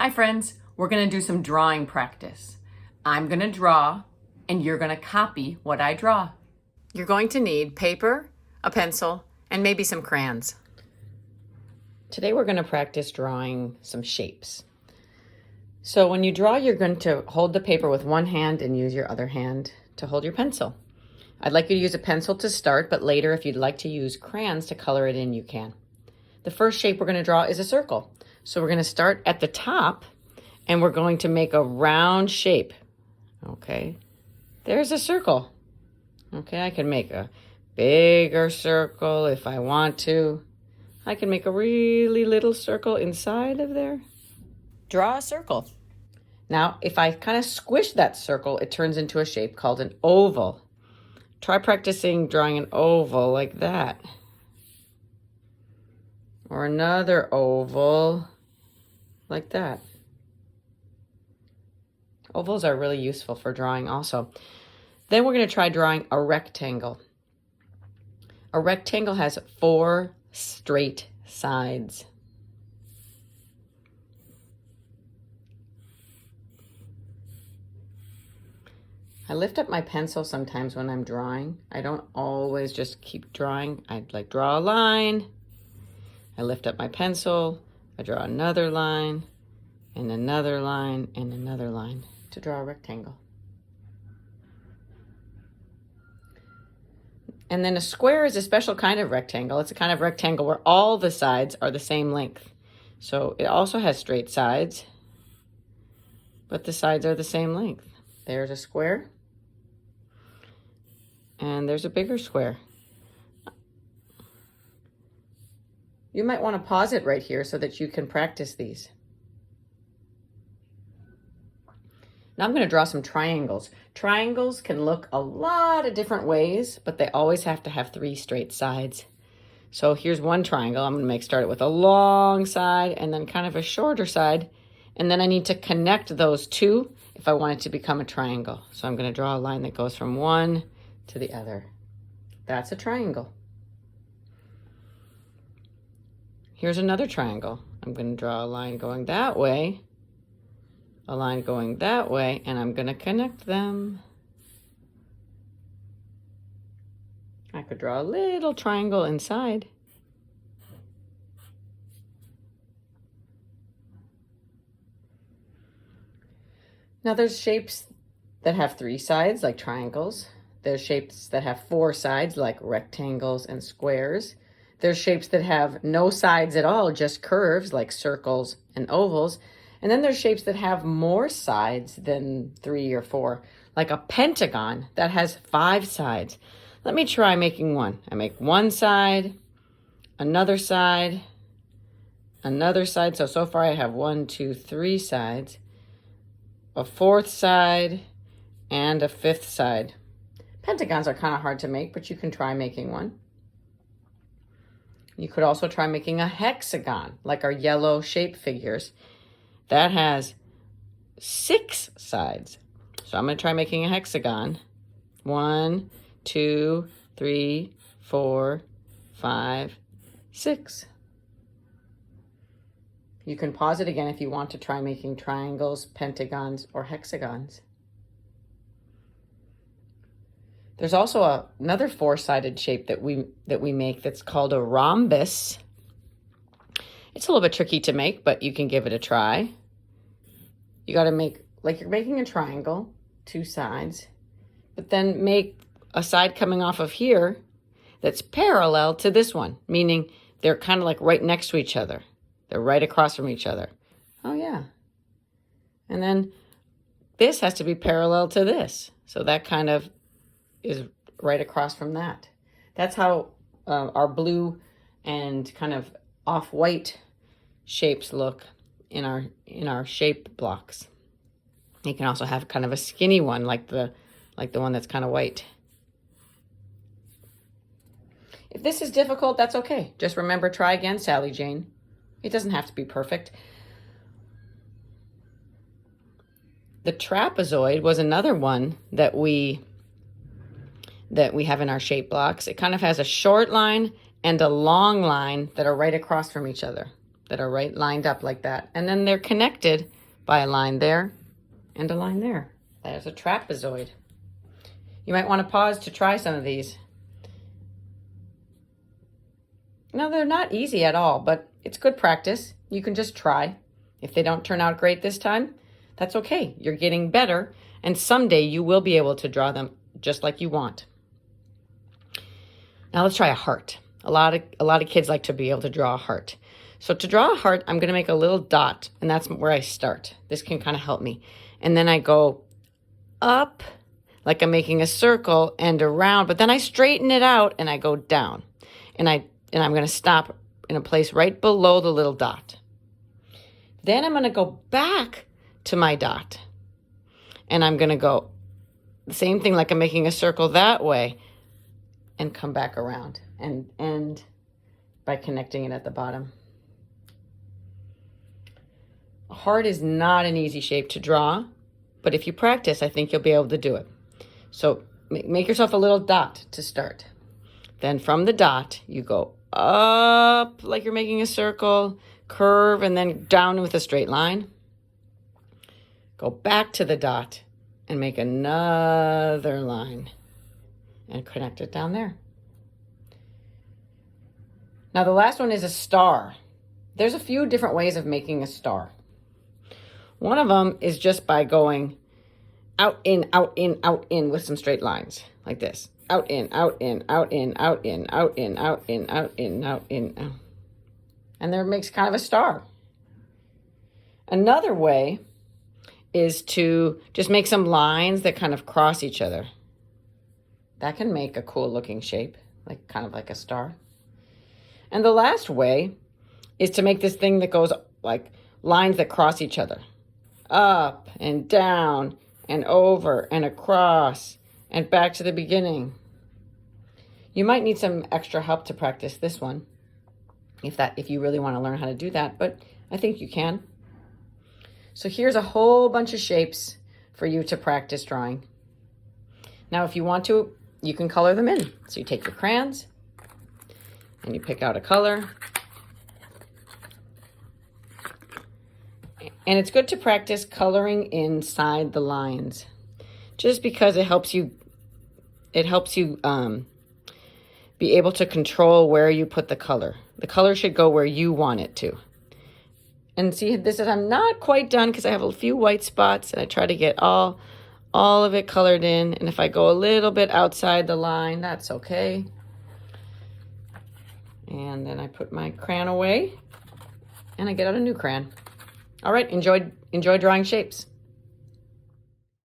Hi friends, we're gonna do some drawing practice. I'm gonna draw and you're gonna copy what I draw. You're going to need paper, a pencil, and maybe some crayons. Today we're gonna practice drawing some shapes. So when you draw, you're going to hold the paper with one hand and use your other hand to hold your pencil. I'd like you to use a pencil to start, but later if you'd like to use crayons to color it in, you can. The first shape we're gonna draw is a circle. So we're going to start at the top and we're going to make a round shape. Okay, there's a circle. Okay, I can make a bigger circle if I want to. I can make a really little circle inside of there. Draw a circle. Now, if I kind of squish that circle, it turns into a shape called an oval. Try practicing drawing an oval like that. Or another oval like that. Ovals are really useful for drawing also. Then we're going to try drawing a rectangle. A rectangle has 4 straight sides. I lift up my pencil sometimes when I'm drawing. I don't always just keep drawing. I'd like draw a line. I lift up my pencil, I draw another line, and another line, and another line to draw a rectangle. And then a square is a special kind of rectangle. It's a kind of rectangle where all the sides are the same length. So it also has straight sides, but the sides are the same length. There's a square, and there's a bigger square. You might want to pause it right here so that you can practice these. Now I'm going to draw some triangles. Triangles can look a lot of different ways, but they always have to have 3 straight sides. So here's one triangle. I'm going to start it with a long side and then kind of a shorter side. And then I need to connect those 2 if I want it to become a triangle. So I'm going to draw a line that goes from one to the other. That's a triangle. Here's another triangle. I'm going to draw a line going that way, a line going that way, and I'm going to connect them. I could draw a little triangle inside. Now there's shapes that have 3 sides, like triangles. There's shapes that have 4 sides, like rectangles and squares. There's shapes that have no sides at all, just curves like circles and ovals. And then there's shapes that have more sides than 3 or 4, like a pentagon that has 5 sides. Let me try making one. I make one side, another side, another side. So far I have 1, 2, 3 sides, a 4th side, and a 5th side. Pentagons are kind of hard to make, but you can try making one. You could also try making a hexagon, like our yellow shape figures. That has 6 sides. So I'm going to try making a hexagon. 1, 2, 3, 4, 5, 6. You can pause it again if you want to try making triangles, pentagons, or hexagons. There's also another 4-sided shape that we make that's called a rhombus. It's a little bit tricky to make, but you can give it a try. You got to make, like you're making a triangle, 2 sides, but then make a side coming off of here that's parallel to this one, meaning they're kind of like right next to each other. They're right across from each other. Oh yeah. And then this has to be parallel to this. So that kind of is right across from that. That's how our blue and kind of off-white shapes look in our shape blocks. You can also have kind of a skinny one like the one that's kind of white. If this is difficult, that's okay. Just remember, try again, Sally Jane. It doesn't have to be perfect. The trapezoid was another one that we have in our shape blocks. It kind of has a short line and a long line that are right across from each other. that are right lined up like that. And then they're connected by a line there and a line there. That is a trapezoid. You might want to pause to try some of these. No, they're not easy at all, but it's good practice. You can just try. If they don't turn out great this time, that's okay. You're getting better, and someday you will be able to draw them just like you want. Now let's try a heart. A lot of kids like to be able to draw a heart. So to draw a heart, I'm going to make a little dot, and that's where I start. This can kind of help me. And then I go up like I'm making a circle and around, but then I straighten it out and I go down. And I'm going to stop in a place right below the little dot. Then I'm going to go back to my dot. And I'm going to go the same thing like I'm making a circle that way and come back around and end by connecting it at the bottom. A heart is not an easy shape to draw, but if you practice, I think you'll be able to do it. So make yourself a little dot to start. Then from the dot, you go up like you're making a circle, curve, and then down with a straight line. Go back to the dot and make another line and connect it down there. Now the last one is a star. There's a few different ways of making a star. One of them is just by going out, in, out, in, out, in with some straight lines like this. Out, in, out, in, out, in, out, in, out, in, out, in, out, in, out, in, out. And there makes kind of a star. Another way is to just make some lines that kind of cross each other. That can make a cool looking shape, like kind of like a star. And the last way is to make this thing that goes like lines that cross each other. Up and down and over and across and back to the beginning. You might need some extra help to practice this one if you really want to learn how to do that, but I think you can. So here's a whole bunch of shapes for you to practice drawing. Now if you want to, you can color them in. So you take your crayons and you pick out a color. And it's good to practice coloring inside the lines, just because it helps you be able to control where you put the color. The color should go where you want it to. And see, I'm not quite done because I have a few white spots and I try to get all of it colored in. And if I go a little bit outside the line, that's okay. And then I put my crayon away and I get out a new crayon. All right, enjoy drawing shapes.